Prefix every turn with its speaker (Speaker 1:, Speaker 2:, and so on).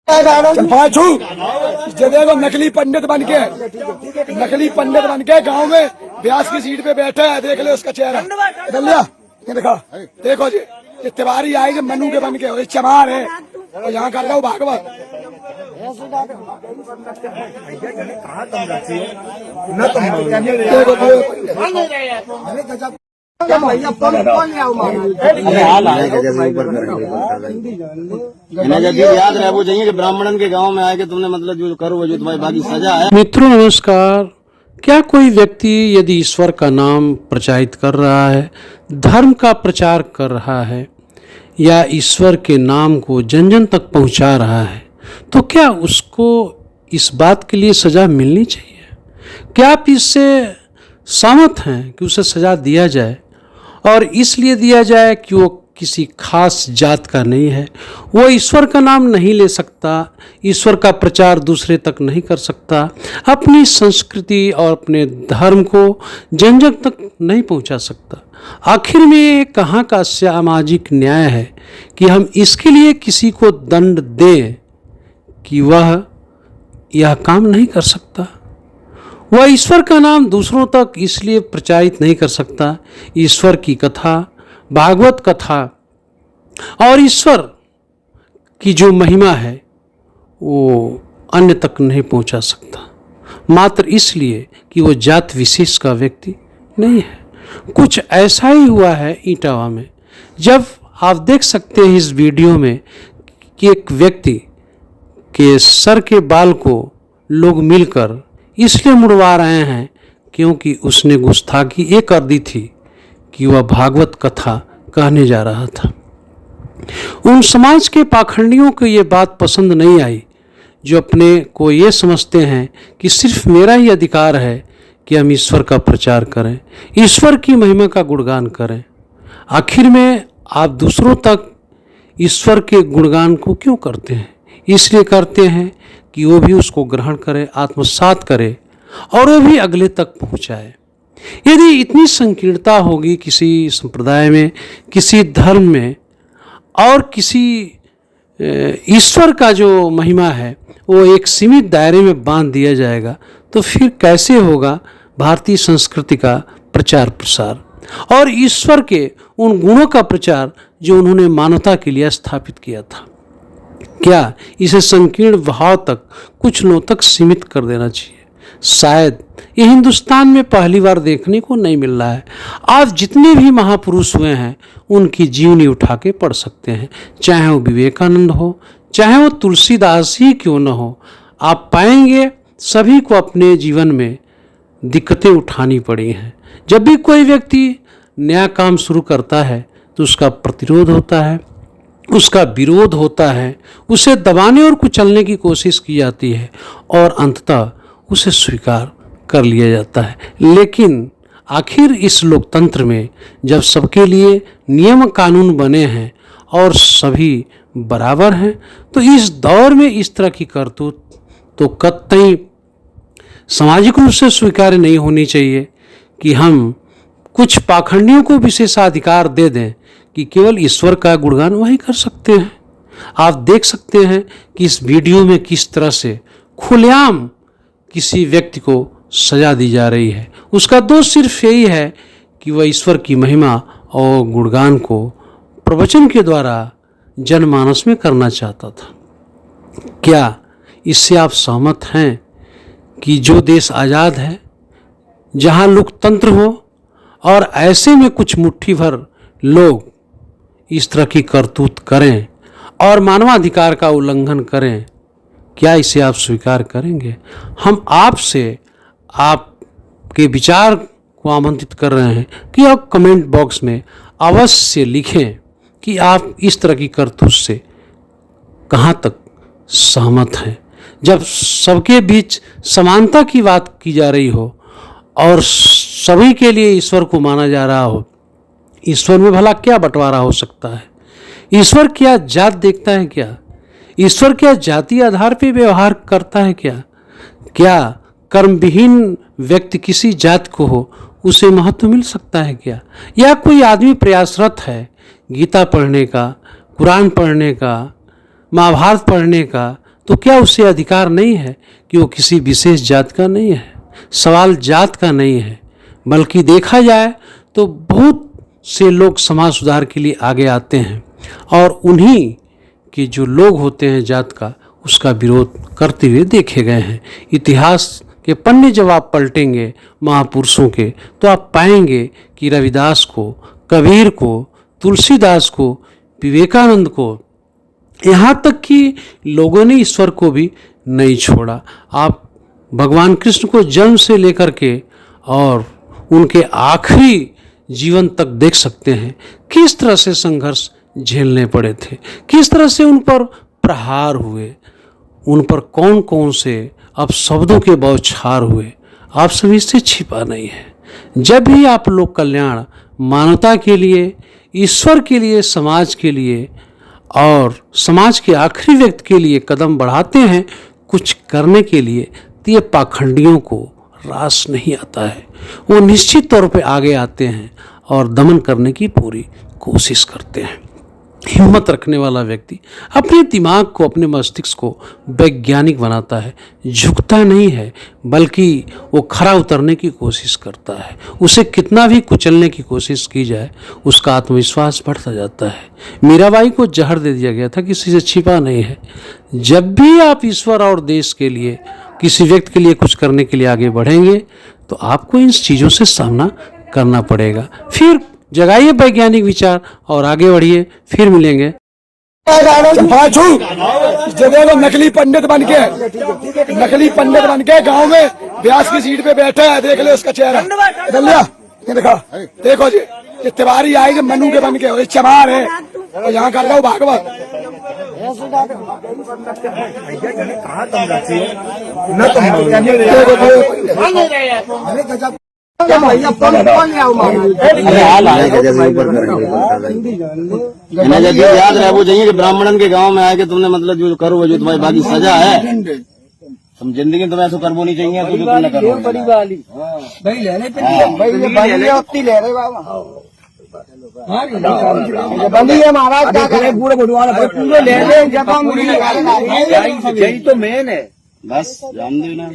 Speaker 1: पाछू देखो नकली पंडित बन के गांव में व्यास की सीट पे बैठा है। देख ले उसका चेहरा लिया, ये देखा, देखो जी ये तिवारी आएंगे मनु के बन के, और ये चमार है और यहाँ कर रहा हूँ भागवत।
Speaker 2: जब याद रहे वो चाहिए कि ब्राह्मणन के गांव में आए कि तुमने मतलब जो करो जो तुम्हारी बाकी सजा है।
Speaker 3: मित्रों नमस्कार। क्या कोई व्यक्ति यदि ईश्वर का नाम प्रचारित कर रहा है, धर्म का प्रचार कर रहा है या ईश्वर के नाम को जन जन तक पहुंचा रहा है, तो क्या उसको इस बात के लिए सजा मिलनी चाहिए? क्या आप इससे सहमत हैं कि उसे सजा दिया जाए, और इसलिए दिया जाए कि वो किसी खास जात का नहीं है, वो ईश्वर का नाम नहीं ले सकता, ईश्वर का प्रचार दूसरे तक नहीं कर सकता, अपनी संस्कृति और अपने धर्म को जन जन तक नहीं पहुंचा सकता? आखिर में ये कहाँ का सामाजिक न्याय है कि हम इसके लिए किसी को दंड दें कि वह यह काम नहीं कर सकता? वह ईश्वर का नाम दूसरों तक इसलिए प्रचारित नहीं कर सकता, ईश्वर की कथा, भागवत कथा और ईश्वर की जो महिमा है वो अन्य तक नहीं पहुंचा सकता, मात्र इसलिए कि वो जात विशेष का व्यक्ति नहीं है। कुछ ऐसा ही हुआ है इटावा में, जब आप देख सकते हैं इस वीडियो में कि एक व्यक्ति के सर के बाल को लोग मिलकर इसलिए मुड़वा रहे हैं क्योंकि उसने गुस्ताखी ये कर दी थी कि वह भागवत कथा कहने जा रहा था। उन समाज के पाखंडियों को ये बात पसंद नहीं आई जो अपने को ये समझते हैं कि सिर्फ मेरा ही अधिकार है कि हम ईश्वर का प्रचार करें, ईश्वर की महिमा का गुणगान करें। आखिर में आप दूसरों तक ईश्वर के गुणगान को क्यों करते हैं? इसलिए करते हैं कि वो भी उसको ग्रहण करे, आत्मसात करे और वो भी अगले तक पहुंचाए। यदि इतनी संकीर्णता होगी किसी संप्रदाय में, किसी धर्म में, और किसी ईश्वर का जो महिमा है वो एक सीमित दायरे में बांध दिया जाएगा, तो फिर कैसे होगा भारतीय संस्कृति का प्रचार प्रसार और ईश्वर के उन गुणों का प्रचार जो उन्होंने मानवता के लिए स्थापित किया था? क्या इसे संकीर्ण भाव तक, कुछ लोगों तक सीमित कर देना चाहिए? शायद ये हिंदुस्तान में पहली बार देखने को नहीं मिल रहा है। आप जितने भी महापुरुष हुए हैं उनकी जीवनी उठा के पढ़ सकते हैं, चाहे वो विवेकानंद हो, चाहे वो तुलसीदास ही क्यों न हो। आप पाएंगे सभी को अपने जीवन में दिक्कतें उठानी पड़ी हैं। जब भी कोई व्यक्ति नया काम शुरू करता है तो उसका प्रतिरोध होता है, उसका विरोध होता है, उसे दबाने और कुचलने की कोशिश की जाती है और अंततः उसे स्वीकार कर लिया जाता है। लेकिन आखिर इस लोकतंत्र में जब सबके लिए नियम कानून बने हैं और सभी बराबर हैं, तो इस दौर में इस तरह की करतूत तो कतई सामाजिक रूप से स्वीकार्य नहीं होनी चाहिए कि हम कुछ पाखंडियों को विशेषाधिकार दे दें कि केवल ईश्वर का गुणगान वही कर सकते हैं। आप देख सकते हैं कि इस वीडियो में किस तरह से खुलेआम किसी व्यक्ति को सजा दी जा रही है। उसका दोष सिर्फ यही है कि वह ईश्वर की महिमा और गुणगान को प्रवचन के द्वारा जनमानस में करना चाहता था। क्या इससे आप सहमत हैं कि जो देश आज़ाद है, जहाँ लोकतंत्र हो और ऐसे में कुछ मुट्ठी भर लोग इस तरह की करतूत करें और मानवाधिकार का उल्लंघन करें, क्या इसे आप स्वीकार करेंगे? हम आपसे आपके विचार को आमंत्रित कर रहे हैं कि आप कमेंट बॉक्स में अवश्य लिखें कि आप इस तरह की करतूत से कहाँ तक सहमत हैं। जब सबके बीच समानता की बात की जा रही हो और सभी के लिए ईश्वर को माना जा रहा हो, ईश्वर में भला क्या बंटवारा हो सकता है? ईश्वर क्या जात देखता है क्या? ईश्वर क्या जाति आधार पर व्यवहार करता है क्या? क्या कर्मविहीन व्यक्ति किसी जात को हो उसे महत्व मिल सकता है क्या? या कोई आदमी प्रयासरत है गीता पढ़ने का, कुरान पढ़ने का, महाभारत पढ़ने का, तो क्या उसे अधिकार नहीं है कि वो किसी विशेष जात का नहीं है? सवाल जात का नहीं है, बल्कि देखा जाए तो बहुत से लोग समाज सुधार के लिए आगे आते हैं और उन्हीं के जो लोग होते हैं जात का, उसका विरोध करते हुए देखे गए हैं। इतिहास के पन्ने जब आप पलटेंगे महापुरुषों के, तो आप पाएंगे कि रविदास को, कबीर को, तुलसीदास को, विवेकानंद को, यहाँ तक कि लोगों ने ईश्वर को भी नहीं छोड़ा। आप भगवान कृष्ण को जन्म से लेकर के और उनके आखिरी जीवन तक देख सकते हैं किस तरह से संघर्ष झेलने पड़े थे, किस तरह से उन पर प्रहार हुए, उन पर कौन कौन से अपशब्दों के बौछार हुए। आप सभी इससे छिपा नहीं है। जब भी आप लोग कल्याण, मानवता के लिए, ईश्वर के लिए, समाज के लिए और समाज के आखिरी व्यक्ति के लिए कदम बढ़ाते हैं कुछ करने के लिए, तो ये पाखंडियों को रास नहीं आता है। वो निश्चित तौर पे आगे आते हैं और दमन करने की पूरी कोशिश करते हैं। हिम्मत रखने वाला व्यक्ति अपने दिमाग को, अपने मस्तिष्क को वैज्ञानिक बनाता है, झुकता नहीं है, बल्कि वो खरा उतरने की कोशिश करता है। उसे कितना भी कुचलने की कोशिश की जाए, उसका आत्मविश्वास बढ़ता जाता है। मीराबाई को जहर दे दिया गया था, किसी से छिपा नहीं है। जब भी आप ईश्वर और देश के लिए, किसी व्यक्ति के लिए कुछ करने के लिए आगे बढ़ेंगे, तो आपको इन चीज़ों से सामना करना पड़ेगा। फिर जगाइए वैज्ञानिक विचार और आगे बढ़िए। फिर मिलेंगे।
Speaker 1: पाछू जगह वो नकली पंडित बन के गांव में व्यास की सीट पे बैठा है। देख ले उसका चेहरा, दलिया ये दिखा, देखो जी, ये तिवारी आएंगे मनु के बन के, और ये चमार है और यहाँ कर रहा हूँ भागवत।
Speaker 2: जब याद रहे वो चाहिए कि ब्राह्मणन के गांव में आके तुमने मतलब जो करो जो तुम्हारी बाकी सजा है, तुम जिंदगी में तुम्हें ऐसा करबो नहीं चाहिए तो जो तुमने करो। बड़ी वाली भाई लेने पे भाई उतनी ले रहे बाबा बंदी है महाराज, क्या करें पूरे बुढ़वाना पूरे ले ले। जब हम यही तो मेन है, बस जान देना।